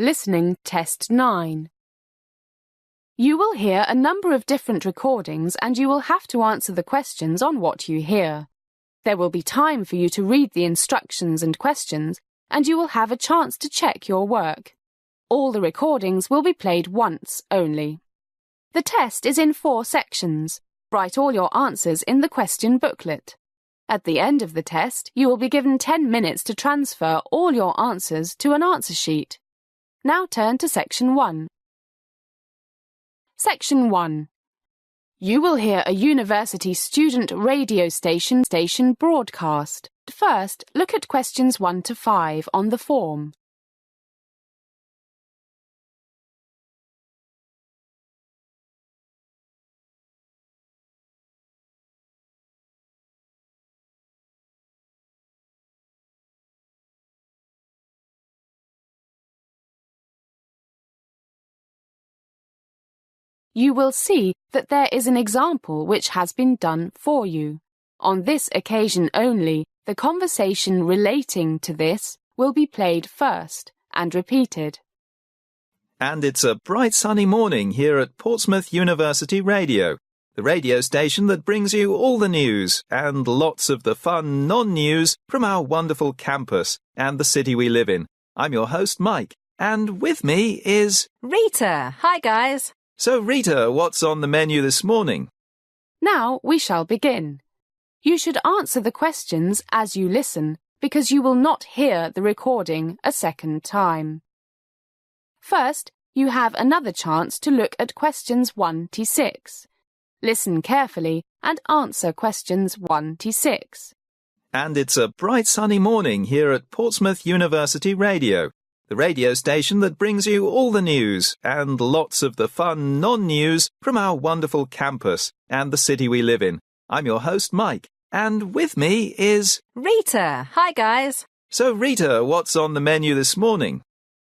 Listening Test 9. You will hear a number of different recordings and you will have to answer the questions on what you hear. There will be time for you to read the instructions and questions, and you will have a chance to check your work. All the recordings will be played once only. The test is in 4 sections. Write all your answers in the question booklet. At the end of the test, you will be given 10 minutes to transfer all your answers to an answer sheet. Now turn to Section 1. Section 1. You will hear a university student radio station broadcast. First, look at questions 1 to 5 on the form. You will see that there is an example which has been done for you. On this occasion only, the conversation relating to this will be played first and repeated. And it's a bright sunny morning here at Portsmouth University Radio, the radio station that brings you all the news and lots of the fun non-news from our wonderful campus and the city we live in. I'm your host, Mike, and with me is... Rita. Hi, guys. So, Rita, what's on the menu this morning? Now we shall begin. You should answer the questions as you listen, because you will not hear the recording a second time. First, you have another chance to look at questions 1 to 6. Listen carefully and answer questions 1 to 6. And it's a bright sunny morning here at Portsmouth University Radio, the radio station that brings you all the news and lots of the fun non-news from our wonderful campus and the city we live in. I'm your host, Mike, and with me is... Rita. Hi, guys. So, Rita, what's on the menu this morning?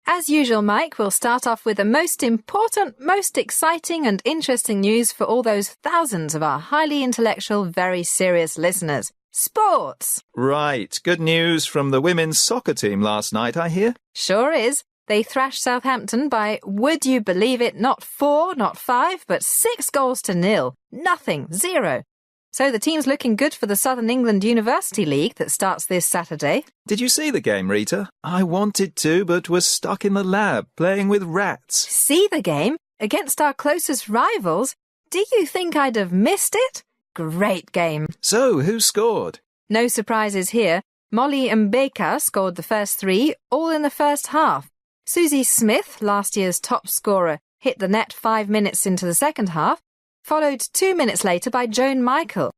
As usual, Mike, we'll start off with the most important, most exciting and interesting news for all those thousands of our highly intellectual, very serious listeners. Sports! Right. Good news from the women's soccer team last night, I hear. Sure is. They thrashed Southampton by, would you believe it, not 4, not 5, but 6 goals to 0. Nothing. 0. So the team's looking good for the Southern England University League that starts this Saturday. Did you see the game, Rita? I wanted to, but was stuck in the lab playing with rats. See the game? Against our closest rivals? Do you think I'd have missed it? Great game. So, who scored? No surprises here. Molly Mbeka scored the first 3, all in the first half. Susie Smith, last year's top scorer, hit the net 5 minutes into the second half, followed 2 minutes later by Joan Michael.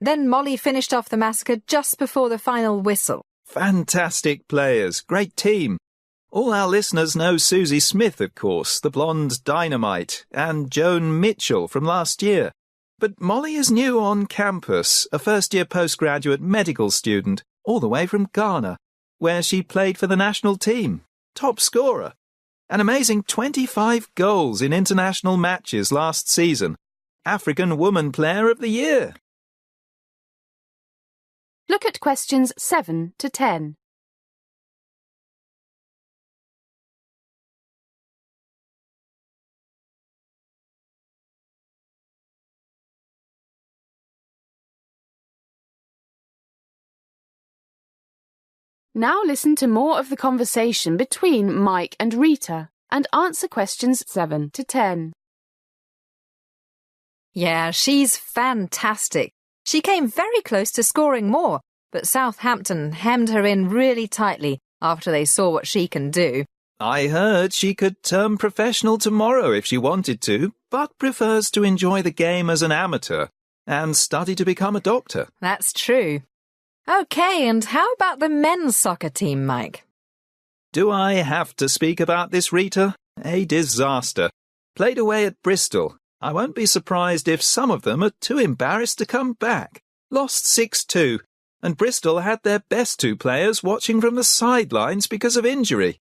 Then Molly finished off the massacre just before the final whistle. Fantastic players, great team. All our listeners know Susie Smith, of course, the blonde dynamite, and Joan Mitchell from last year. But Molly is new on campus, a first-year postgraduate medical student, all the way from Ghana, where she played for the national team. Top scorer. An amazing 25 goals in international matches last season. African Woman Player of the Year. Look at questions 7 to 10. Now listen to more of the conversation between Mike and Rita and answer questions 7 to 10. Yeah, she's fantastic. She came very close to scoring more, but Southampton hemmed her in really tightly after they saw what she can do. I heard she could turn professional tomorrow if she wanted to, but prefers to enjoy the game as an amateur and study to become a doctor. That's true. OK, and how about the men's soccer team, Mike? Do I have to speak about this, Rita? A disaster. Played away at Bristol. I won't be surprised if some of them are too embarrassed to come back. Lost 6-2, and Bristol had their best 2 players watching from the sidelines because of injury.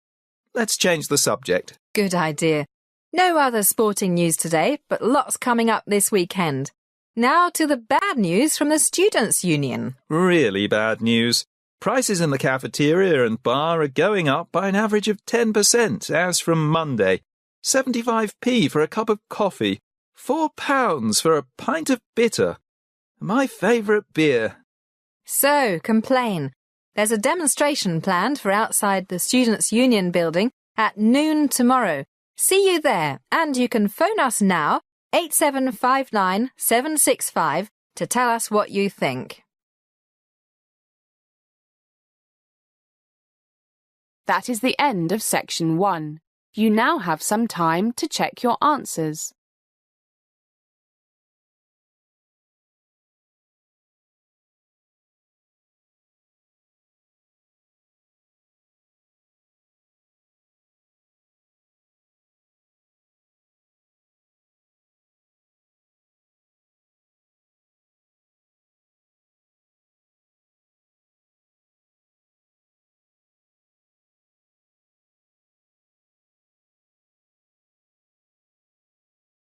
Let's change the subject. Good idea. No other sporting news today, but lots coming up this weekend. Now to the bad news from the Students' Union. Really bad news. Prices in the cafeteria and bar are going up by an average of 10% as from Monday. 75p for a cup of coffee. £4 for a pint of bitter. My favourite beer. So, complain. There's a demonstration planned for outside the Students' Union building at noon tomorrow. See you there, and you can phone us now, 8759 765, to tell us what you think. That is the end of section 1. You now have some time to check your answers.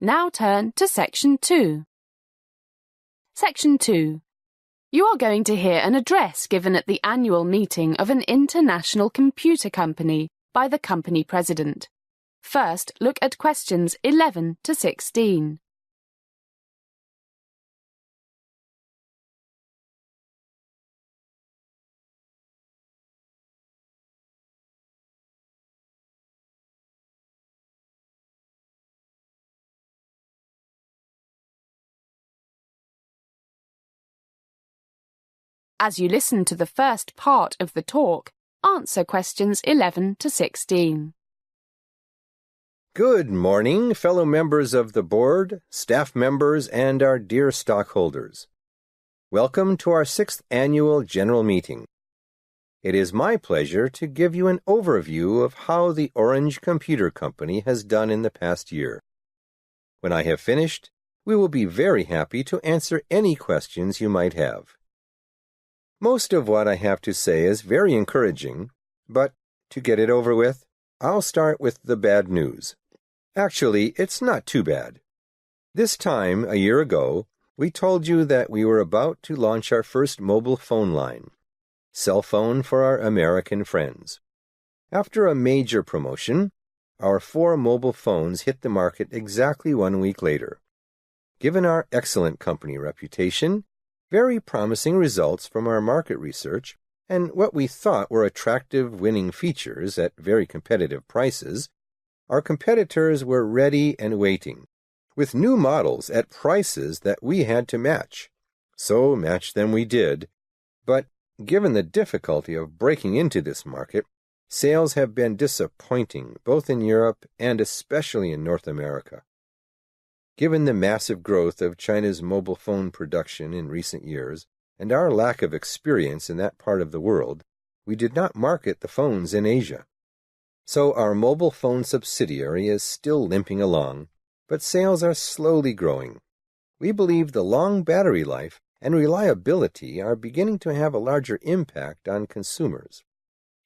Now turn to Section 2. Section 2. You are going to hear an address given at the annual meeting of an international computer company by the company president. First, look at questions 11 to 16. As you listen to the first part of the talk, answer questions 11 to 16. Good morning, fellow members of the board, staff members, and our dear stockholders. Welcome to our 6th annual general meeting. It is my pleasure to give you an overview of how the Orange Computer Company has done in the past year. When I have finished, we will be very happy to answer any questions you might have. Most of what I have to say is very encouraging, but to get it over with, I'll start with the bad news. Actually, it's not too bad. This time, a year ago, we told you that we were about to launch our first mobile phone line, cell phone for our American friends. After a major promotion, our 4 mobile phones hit the market exactly 1 week later. Given our excellent company reputation, very promising results from our market research, and what we thought were attractive winning features at very competitive prices, our competitors were ready and waiting, with new models at prices that we had to match. So match them we did, but given the difficulty of breaking into this market, sales have been disappointing both in Europe and especially in North America. Given the massive growth of China's mobile phone production in recent years and our lack of experience in that part of the world, we did not market the phones in Asia. So our mobile phone subsidiary is still limping along, but sales are slowly growing. We believe the long battery life and reliability are beginning to have a larger impact on consumers.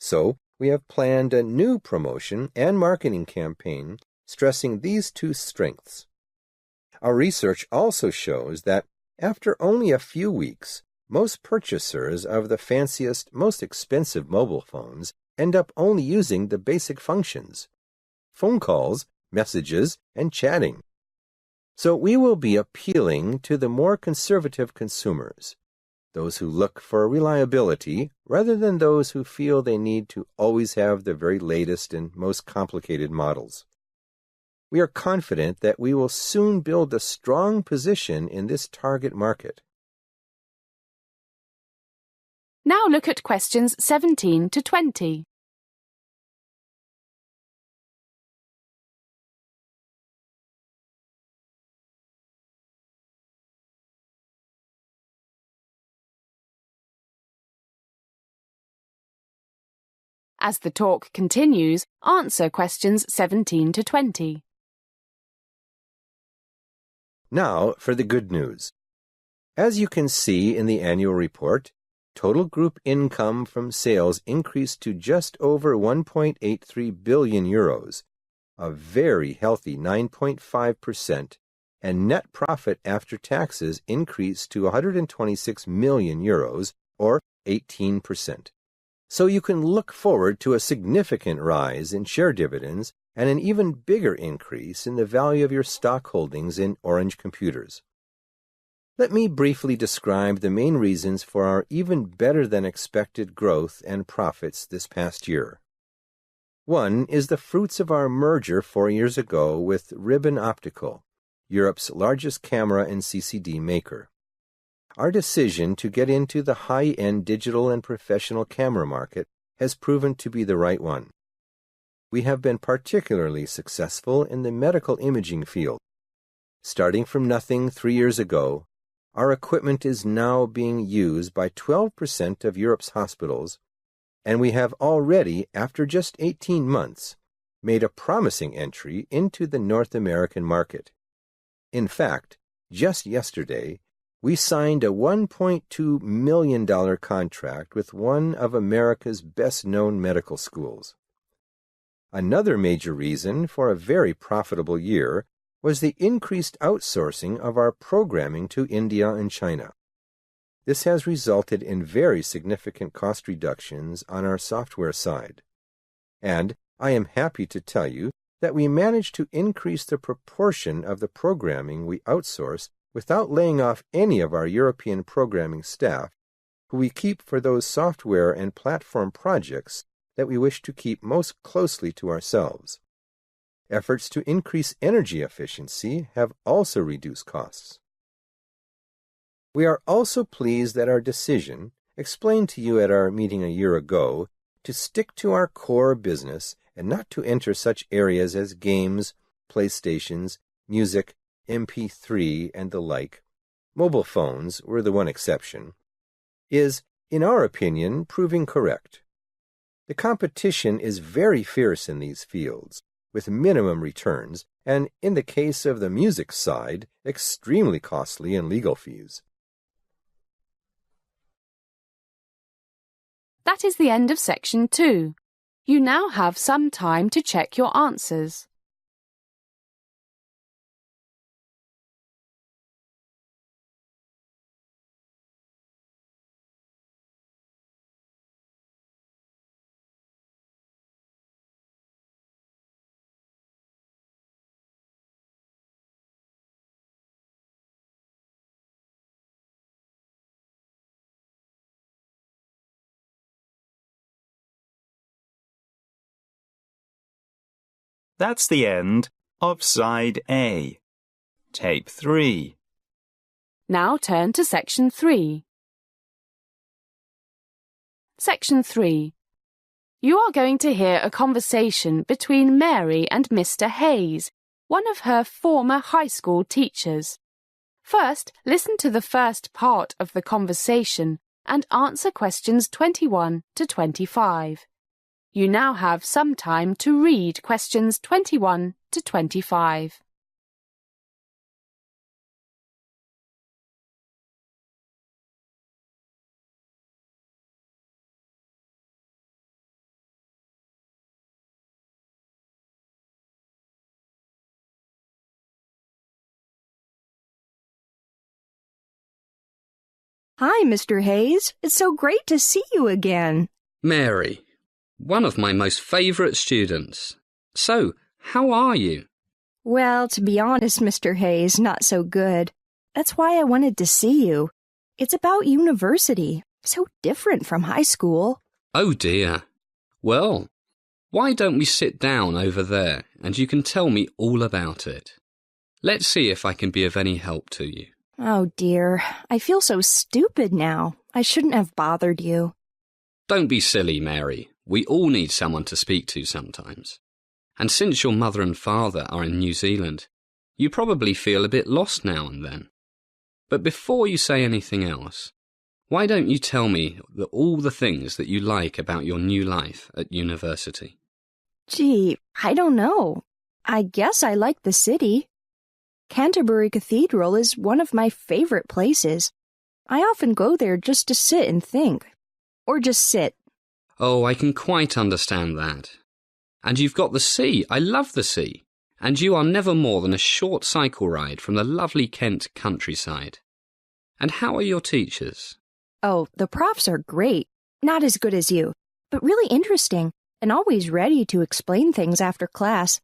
So we have planned a new promotion and marketing campaign stressing these 2 strengths. Our research also shows that after only a few weeks, most purchasers of the fanciest, most expensive mobile phones end up only using the basic functions: phone calls, messages, and chatting. So we will be appealing to the more conservative consumers, those who look for reliability rather than those who feel they need to always have the very latest and most complicated models. We are confident that we will soon build a strong position in this target market. Now look at questions 17 to 20. As the talk continues, answer questions 17 to 20. Now for the good news. As you can see in the annual report, total group income from sales increased to just over 1.83 billion euros, a very healthy 9.5%, and net profit after taxes increased to 126 million euros, or 18%. So you can look forward to a significant rise in share dividends and an even bigger increase in the value of your stock holdings in Orange Computers. Let me briefly describe the main reasons for our even better than expected growth and profits this past year. One is the fruits of our merger 4 years ago with Ribbon Optical, Europe's largest camera and CCD maker. Our decision to get into the high-end digital and professional camera market has proven to be the right one. We have been particularly successful in the medical imaging field. Starting from nothing 3 years ago, our equipment is now being used by 12% of Europe's hospitals, and we have already, after just 18 months, made a promising entry into the North American market. In fact, just yesterday, we signed a $1.2 million contract with one of America's best-known medical schools. Another major reason for a very profitable year was the increased outsourcing of our programming to India and China. This has resulted in very significant cost reductions on our software side. And I am happy to tell you that we managed to increase the proportion of the programming we outsource without laying off any of our European programming staff, who we keep for those software and platform projects that we wish to keep most closely to ourselves. Efforts to increase energy efficiency have also reduced costs. We are also pleased that our decision, explained to you at our meeting a year ago, to stick to our core business and not to enter such areas as games, PlayStations, music, MP3, and the like, mobile phones were the one exception, is, in our opinion, proving correct. The competition is very fierce in these fields, with minimum returns, and in the case of the music side, extremely costly in legal fees. That is the end of section 2. You now have some time to check your answers. That's the end of Side A. Tape 3. Now turn to section 3. Section 3. You are going to hear a conversation between Mary and Mr. Hayes, one of her former high school teachers. First, listen to the first part of the conversation and answer questions 21 to 25. You now have some time to read questions 21 to 25. Hi, Mr. Hayes. It's so great to see you again. Mary, one of my most favourite students. So, how are you? Well, to be honest, Mr. Hayes, not so good. That's why I wanted to see you. It's about university. So different from high school. Oh dear. Well, why don't we sit down over there and you can tell me all about it? Let's see if I can be of any help to you. Oh dear, I feel so stupid now. I shouldn't have bothered you. Don't be silly, Mary. We all need someone to speak to sometimes. And since your mother and father are in New Zealand, you probably feel a bit lost now and then. But before you say anything else, why don't you tell me all the things that you like about your new life at university? Gee, I don't know. I guess I like the city. Canterbury Cathedral is one of my favorite places. I often go there just to sit and think. Or just sit. Oh, I can quite understand that. And you've got the sea. I love the sea. And you are never more than a short cycle ride from the lovely Kent countryside. And how are your teachers? Oh, the profs are great. Not as good as you, but really interesting and always ready to explain things after class.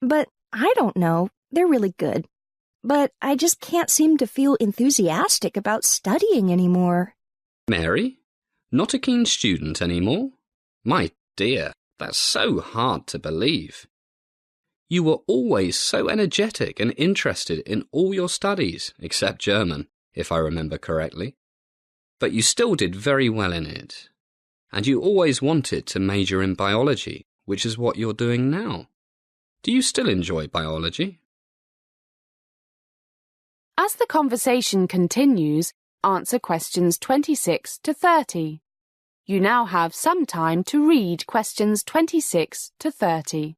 But I don't know, they're really good. But I just can't seem to feel enthusiastic about studying anymore. Mary? Not a keen student anymore? My dear, that's so hard to believe. You were always so energetic and interested in all your studies, except German, if I remember correctly. But you still did very well in it. And you always wanted to major in biology, which is what you're doing now. Do you still enjoy biology? As the conversation continues, answer questions 26 to 30. You now have some time to read questions 26 to 30.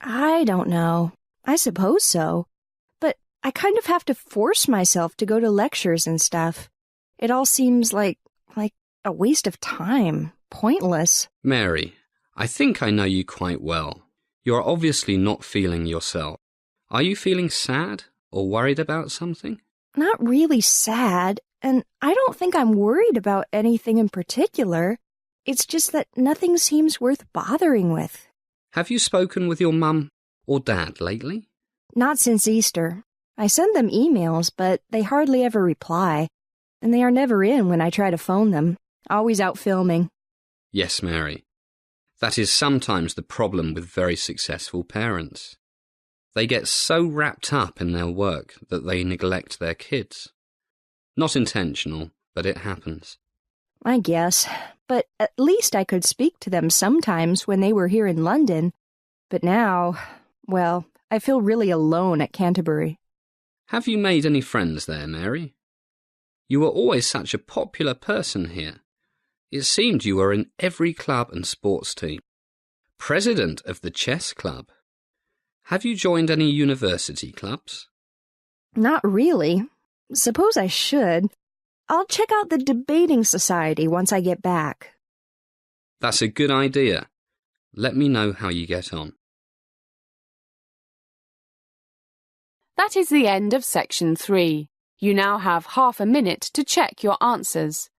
I don't know. I suppose so. But I kind of have to force myself to go to lectures and stuff. It all seems like a waste of time. Pointless. Mary, I think I know you quite well. You're obviously not feeling yourself. Are you feeling sad or worried about something? Not really sad, and I don't think I'm worried about anything in particular. It's just that nothing seems worth bothering with. Have you spoken with your mum or dad lately? Not since Easter. I send them emails, but they hardly ever reply, and they are never in when I try to phone them, always out filming. Yes, Mary. That is sometimes the problem with very successful parents. They get so wrapped up in their work that they neglect their kids. Not intentional, but it happens. I guess, but at least I could speak to them sometimes when they were here in London. But now, well, I feel really alone at Canterbury. Have you made any friends there, Mary? You were always such a popular person here. It seemed you were in every club and sports team. President of the chess club. Have you joined any university clubs? Not really. Suppose I should. I'll check out the debating society once I get back. That's a good idea. Let me know how you get on. That is the end of section 3. You now have half a minute to check your answers.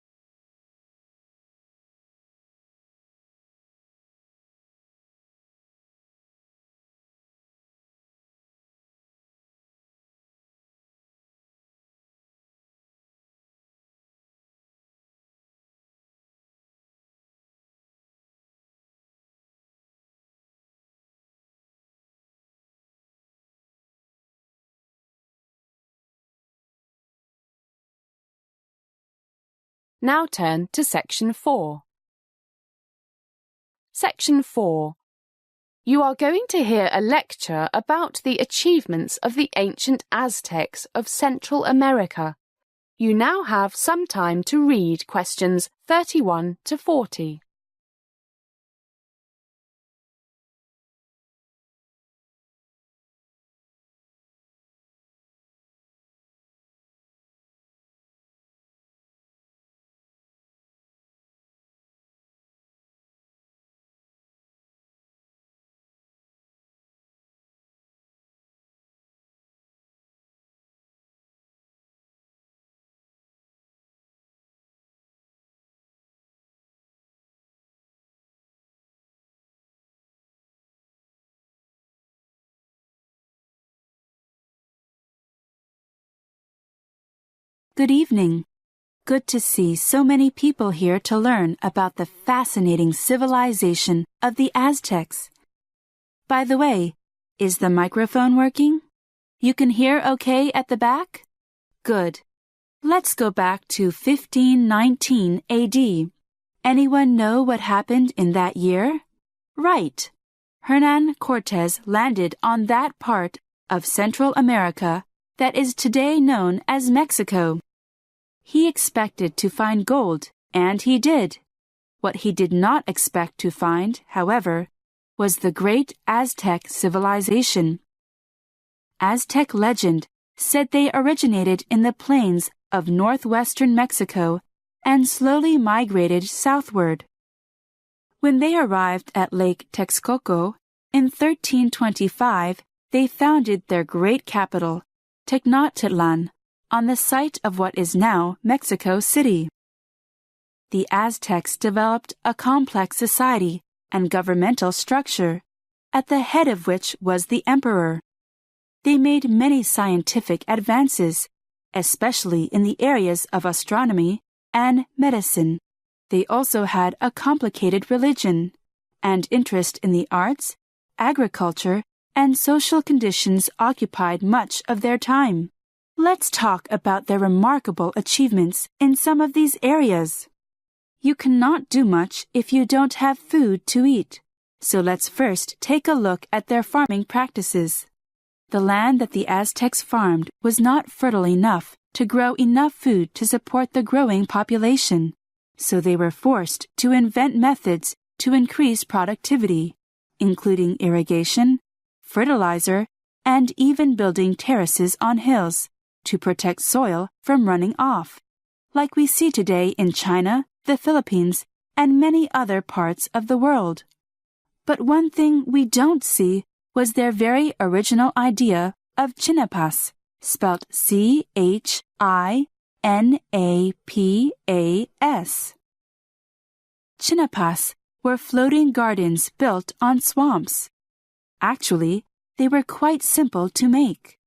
Now turn to section 4. Section 4. You are going to hear a lecture about the achievements of the ancient Aztecs of Central America. You now have some time to read questions 31 to 40. Good evening. Good to see so many people here to learn about the fascinating civilization of the Aztecs. By the way, is the microphone working? You can hear okay at the back? Good. Let's go back to 1519 AD. Anyone know what happened in that year? Right. Hernán Cortés landed on that part of Central America that is today known as Mexico. He expected to find gold, and he did. What he did not expect to find, however, was the great Aztec civilization. Aztec legend said they originated in the plains of northwestern Mexico and slowly migrated southward. When they arrived at Lake Texcoco in 1325, they founded their great capital, Tenochtitlan, on the site of what is now Mexico City. The Aztecs developed a complex society and governmental structure, at the head of which was the emperor. They made many scientific advances, especially in the areas of astronomy and medicine. They also had a complicated religion, and interest in the arts, agriculture, and social conditions occupied much of their time. Let's talk about their remarkable achievements in some of these areas. You cannot do much if you don't have food to eat. So let's first take a look at their farming practices. The land that the Aztecs farmed was not fertile enough to grow enough food to support the growing population, so they were forced to invent methods to increase productivity, including irrigation, fertilizer, and even building terraces on hills to protect soil from running off, like we see today in China, the Philippines, and many other parts of the world. But one thing we don't see was their very original idea of chinapas, spelt Chinapas. Chinapas were floating gardens built on swamps. Actually, they were quite simple to make.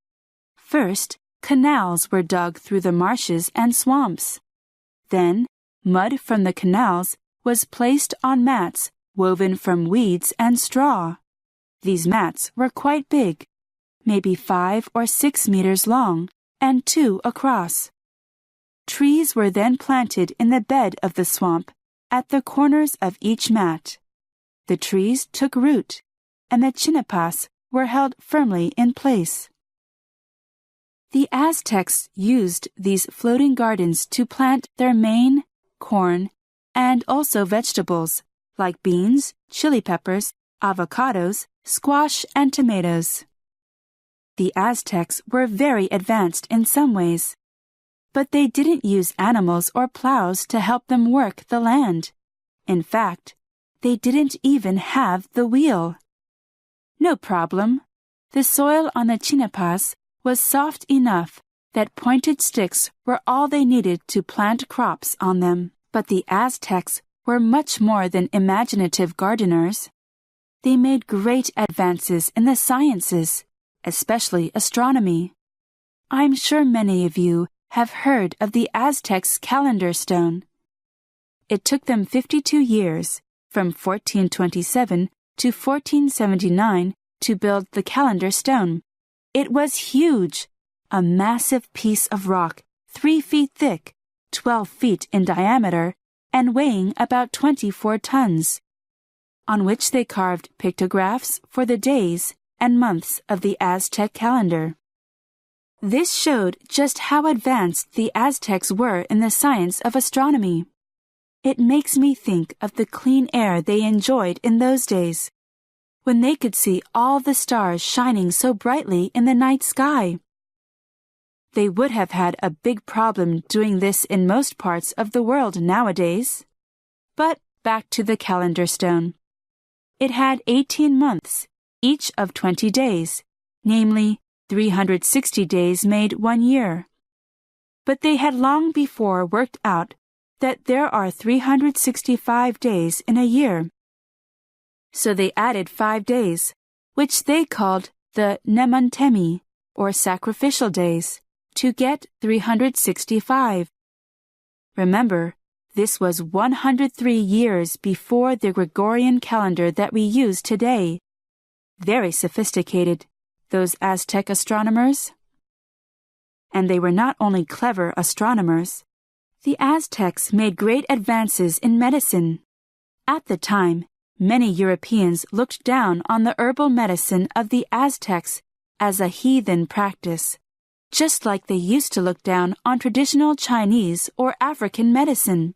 First, canals were dug through the marshes and swamps. Then, mud from the canals was placed on mats woven from weeds and straw. These mats were quite big, maybe 5 or 6 meters long and 2 across. Trees were then planted in the bed of the swamp at the corners of each mat. The trees took root, and the chinapas were held firmly in place. The Aztecs used these floating gardens to plant their maize, corn, and also vegetables like beans, chili peppers, avocados, squash, and tomatoes. The Aztecs were very advanced in some ways, but they didn't use animals or plows to help them work the land. In fact, they didn't even have the wheel. No problem. The soil on the chinapas was soft enough that pointed sticks were all they needed to plant crops on them. But the Aztecs were much more than imaginative gardeners. They made great advances in the sciences, especially astronomy. I'm sure many of you have heard of the Aztecs' calendar stone. It took them 52 years, from 1427 to 1479, to build the calendar stone. It was huge, a massive piece of rock 3 feet thick, 12 feet in diameter, and weighing about 24 tons, on which they carved pictographs for the days and months of the Aztec calendar. This showed just how advanced the Aztecs were in the science of astronomy. It makes me think of the clean air they enjoyed in those days, when they could see all the stars shining so brightly in the night sky. They would have had a big problem doing this in most parts of the world nowadays. But back to the calendar stone. It had 18 months, each of 20 days, namely 360 days made 1 year. But they had long before worked out that there are 365 days in a year. So they added 5 days, which they called the Nemontemi, or sacrificial days, to get 365. Remember, this was 103 years before the Gregorian calendar that we use today. Very sophisticated, those Aztec astronomers. And they were not only clever astronomers. The Aztecs made great advances in medicine. At the time, many Europeans looked down on the herbal medicine of the Aztecs as a heathen practice, just like they used to look down on traditional Chinese or African medicine.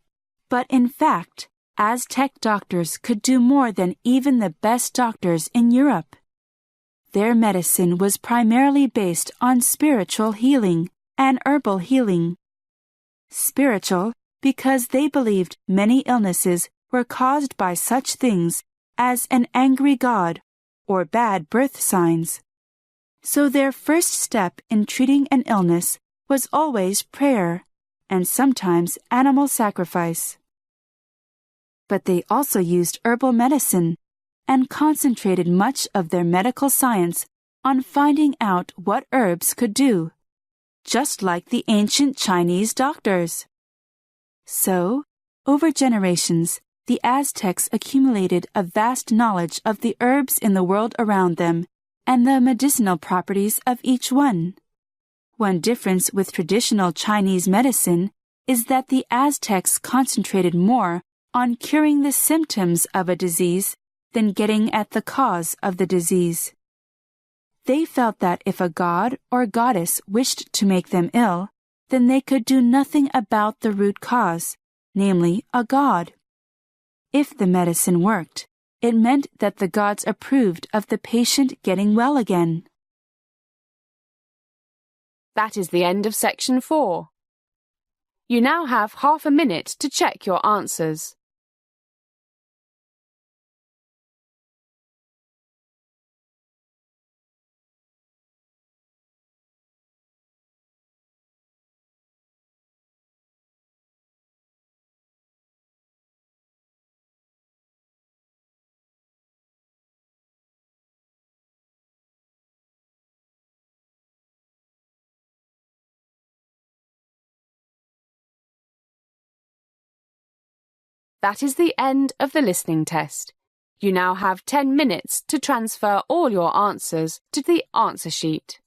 But in fact, Aztec doctors could do more than even the best doctors in Europe. Their medicine was primarily based on spiritual healing and herbal healing. Spiritual because they believed many illnesses were caused by such things as an angry God or bad birth signs. So their first step in treating an illness was always prayer, and sometimes animal sacrifice. But they also used herbal medicine and concentrated much of their medical science on finding out what herbs could do, just like the ancient Chinese doctors. So, over generations, the Aztecs accumulated a vast knowledge of the herbs in the world around them and the medicinal properties of each one. One difference with traditional Chinese medicine is that the Aztecs concentrated more on curing the symptoms of a disease than getting at the cause of the disease. They felt that if a god or goddess wished to make them ill, then they could do nothing about the root cause, namely a god. If the medicine worked, it meant that the gods approved of the patient getting well again. That is the end of section 4. You now have half a minute to check your answers. That is the end of the listening test. You now have 10 minutes to transfer all your answers to the answer sheet.